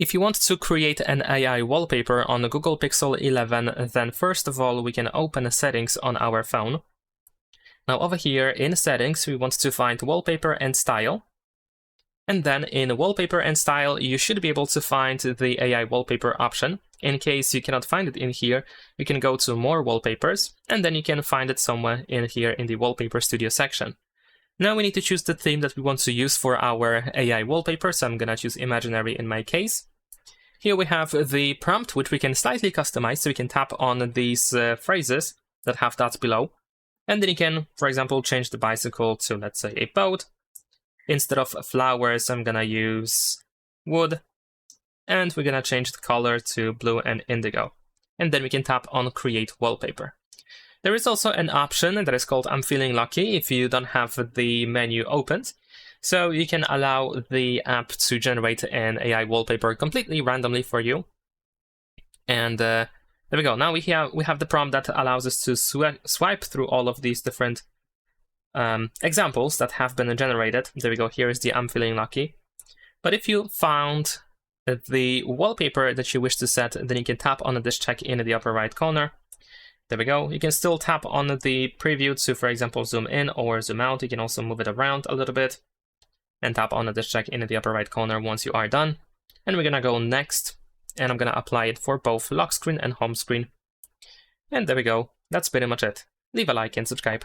If you want to create an AI wallpaper on the Google Pixel 11, then first of all, we can open settings on our phone. Now over here in settings, we want to find wallpaper and style. And then in wallpaper and style, you should be able to find the AI wallpaper option. In case you cannot find it in here, you can go to more wallpapers, and then you can find it somewhere in here in the wallpaper studio section. Now we need to choose the theme that we want to use for our AI wallpaper, so I'm gonna choose imaginary in my case. Here we have the prompt, which we can slightly customize, so we can tap on these phrases that have dots below. And then you can, for example, change the bicycle to, let's say, a boat. Instead of flowers, I'm gonna use wood. And we're gonna change the color to blue and indigo. And then we can tap on Create Wallpaper. There is also an option that is called I'm Feeling Lucky if you don't have the menu opened. So you can allow the app to generate an AI wallpaper completely randomly for you. And there we go. Now we have the prompt that allows us to swipe through all of these different examples that have been generated. There we go. Here is the I'm Feeling Lucky. But if you found the wallpaper that you wish to set, then you can tap on this check in the upper right corner. There we go. You can still tap on the preview to, for example, zoom in or zoom out. You can also move it around a little bit and tap on this check in the upper right corner once you are done. And we're gonna go next, and I'm gonna apply it for both lock screen and home screen. And there we go. That's pretty much it. Leave a like and subscribe.